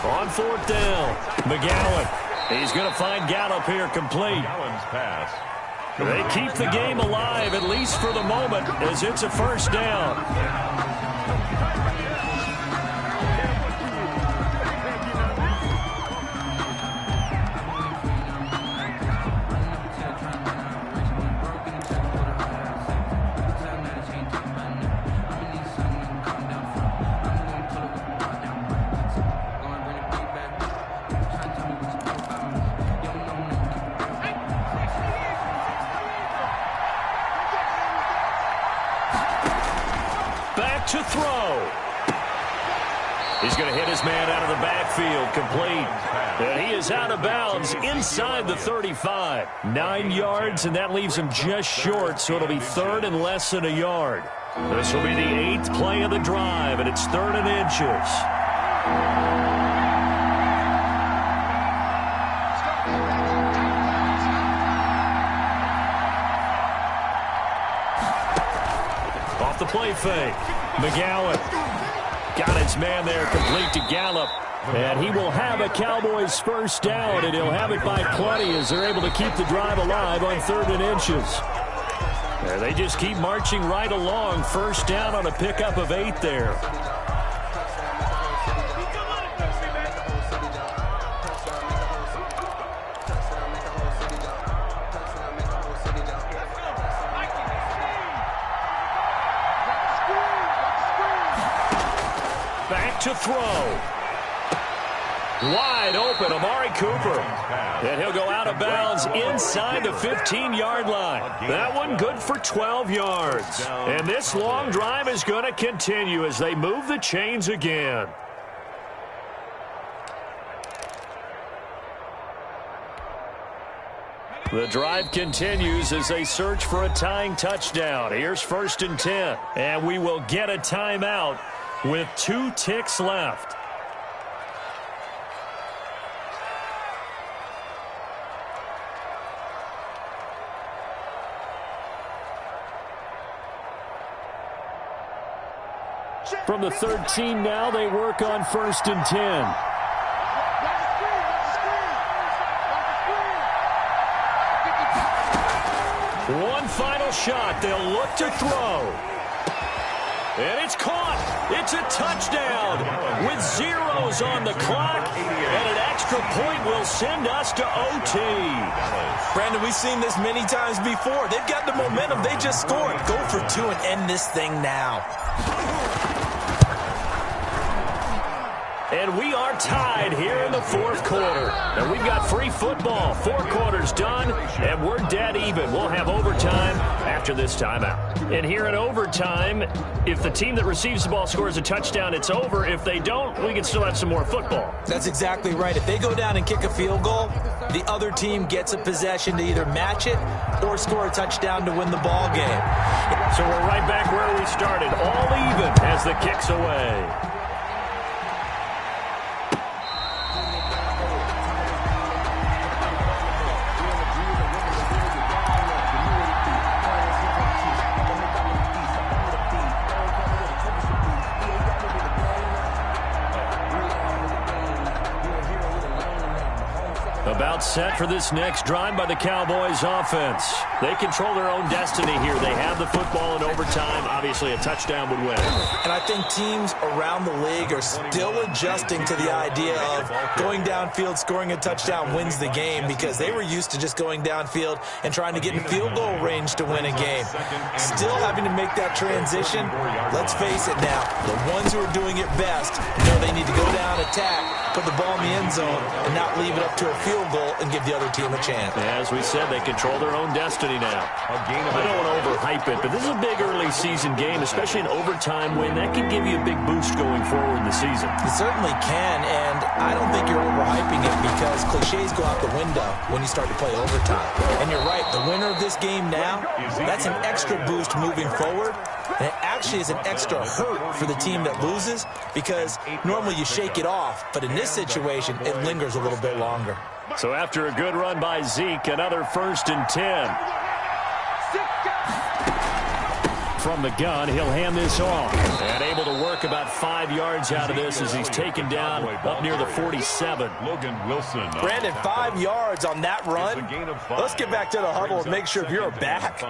On fourth down, McGowan. He's going to find Gallup here complete. Gallen's pass. They keep the game alive, at least for the moment, as it's a first down. To throw. He's going to hit his man out of the backfield, complete. And he is out of bounds inside the 35. 9 yards, and that leaves him just short, so it'll be third and less than a yard. This will be the 8th play of the drive, and it's 3rd and inches. Off the play fake. McGowan got his man there, complete to Gallup. And he will have a Cowboys first down, and he'll have it by plenty as they're able to keep the drive alive on 3rd and inches. And they just keep marching right along. First down on a pickup of 8 there. Back to throw. Wide open, Amari Cooper. And he'll go out of bounds inside the 15-yard line. That one good for 12 yards. And this long drive is going to continue as they move the chains again. The drive continues as they search for a tying touchdown. Here's 1st and 10. And we will get a timeout with 2 ticks left. From the 13 now, they work on 1st and 10. One final shot. They'll look to throw. And it's caught. It's a touchdown with zeros on the clock. And an extra point will send us to OT. Brandon, we've seen this many times before. They've got the momentum. They just scored. Go for 2 and end this thing now. And we are tied here in the 4th quarter. And we've got free football. 4 quarters done, and we're dead even. We'll have overtime after this timeout. And here in overtime, if the team that receives the ball scores a touchdown, it's over. If they don't, we can still have some more football. That's exactly right. If they go down and kick a field goal, the other team gets a possession to either match it or score a touchdown to win the ball game. So we're right back where we started, all even as the kick's away. About set for this next drive by the Cowboys offense. They control their own destiny here. They have the football in overtime. Obviously, a touchdown would win. And I think teams around the league are still adjusting to the idea of going downfield, scoring a touchdown wins the game, because they were used to just going downfield and trying to get in field goal range to win a game. Still having to make that transition. Let's face it now, the ones who are doing it best know they need to go down, attack, put the ball in the end zone, and not leave it up to a field goal and give the other team a chance. As we said, they control their own destiny now. I don't want to overhype it, but this is a big early season game, especially an overtime win. That can give you a big boost going forward in the season. It certainly can, and I don't think you're overhyping it, because cliches go out the window when you start to play overtime. And you're right, the winner of this game now, that's an extra boost moving forward. And it actually is an extra hurt for the team that loses, because normally you shake it off, but in this situation, it lingers a little bit longer. So after a good run by Zeke, another 1st and 10. From the gun, he'll hand this off. And able to work about 5 yards out of this as he's taken down up near the 47. Logan Wilson. Brandon, 5 yards on that run. Let's get back to the huddle and make sure if you're back,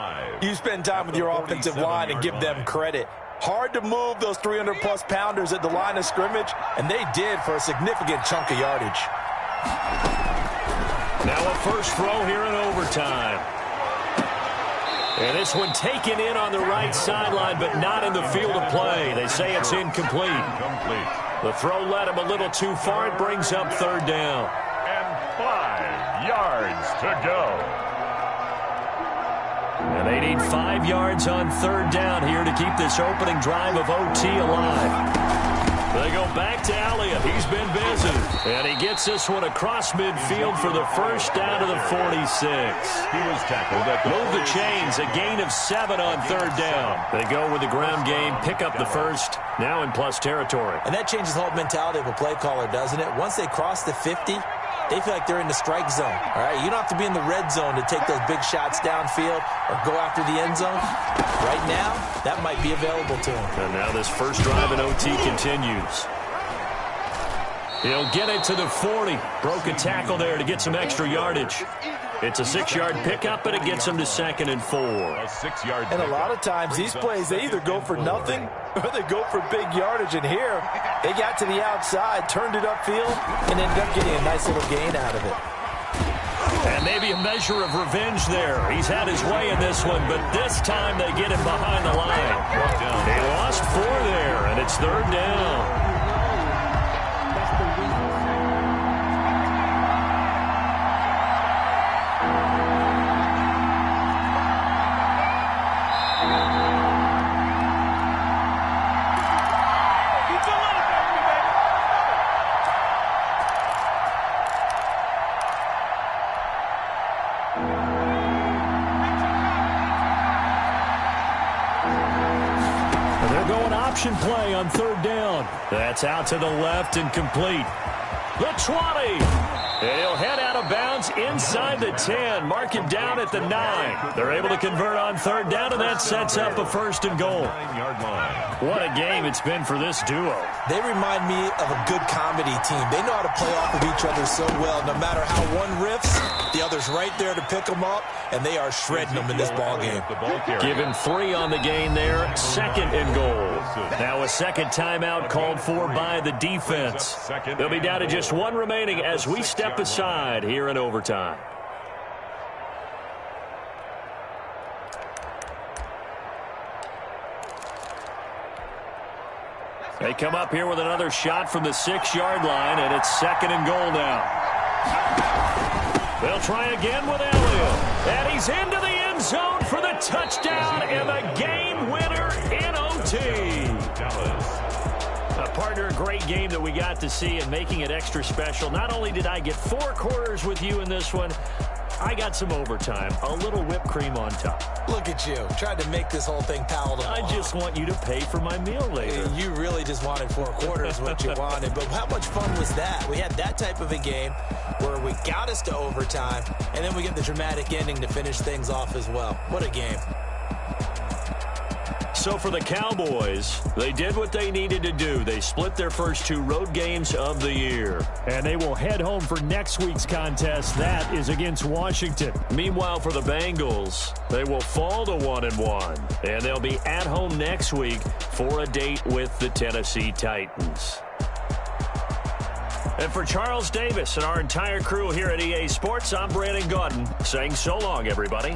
you spend time with your offensive line and give them credit. Hard to move those 300-plus pounders at the line of scrimmage, and they did for a significant chunk of yardage. Now a first throw here in overtime. And this one taken in on the right sideline, but not in the field of play. They say it's incomplete. The throw led him a little too far. It brings up 3rd down. And 5 yards to go. And they need 5 yards on 3rd down here to keep this opening drive of OT alive. They go back to Elliott. He's been busy. And he gets this one across midfield for the first down to the 46. He was tackled at the Move the chains. A gain of 7 on third down. They go with the ground game, pick up the first, now in plus territory. And that changes the whole mentality of a play caller, doesn't it? Once they cross the 50, they feel like they're in the strike zone. All right, you don't have to be in the red zone to take those big shots downfield or go after the end zone. Right now, that might be available to him. And now this first drive in OT continues. He'll get it to the 40. Broke a tackle there to get some extra yardage. It's a 6-yard pickup, and it gets him to 2nd and 4. A 6-yard And a lot of times, these plays, they either go for nothing or they go for big yardage. And here, they got to the outside, turned it upfield, and ended up getting a nice little gain out of it. And maybe a measure of revenge there. He's had his way in this one, but this time they get him behind the line. They lost 4 there, and it's 3rd down. Option play on 3rd down. That's out to the left and complete. The 20. And he'll head out of bounds inside the 10. Mark him down at the 9. They're able to convert on 3rd down, and that sets up a 1st and goal. 9-yard line. What a game it's been for this duo. They remind me of a good comedy team. They know how to play off of each other so well. No matter how one riffs, the other's right there to pick them up, and they are shredding them in this ball game. Given 3 on the gain there, 2nd and goal. Now a second timeout called for by the defense. They'll be down to just 1 remaining as we step aside here in overtime. They come up here with another shot from the 6-yard line, and it's 2nd and goal now. They'll try again with Elliott, and he's into the end zone for the touchdown and the game winner in OT. Partner, a great game that we got to see and making it extra special. Not only did I get 4 quarters with you in this one, I got some overtime, a little whipped cream on top. Look at you, tried to make this whole thing palatable. I just want you to pay for my meal later. You really just wanted 4 quarters, what you wanted. But how much fun was that? We had that type of a game where we got us to overtime, and then we get the dramatic ending to finish things off as well. What a game. So for the Cowboys, they did what they needed to do. They split their first 2 road games of the year. And they will head home for next week's contest. That is against Washington. Meanwhile, for the Bengals, they will fall to 1-1. And they'll be at home next week for a date with the Tennessee Titans. And for Charles Davis and our entire crew here at EA Sports, I'm Brandon Gaudin saying so long, everybody.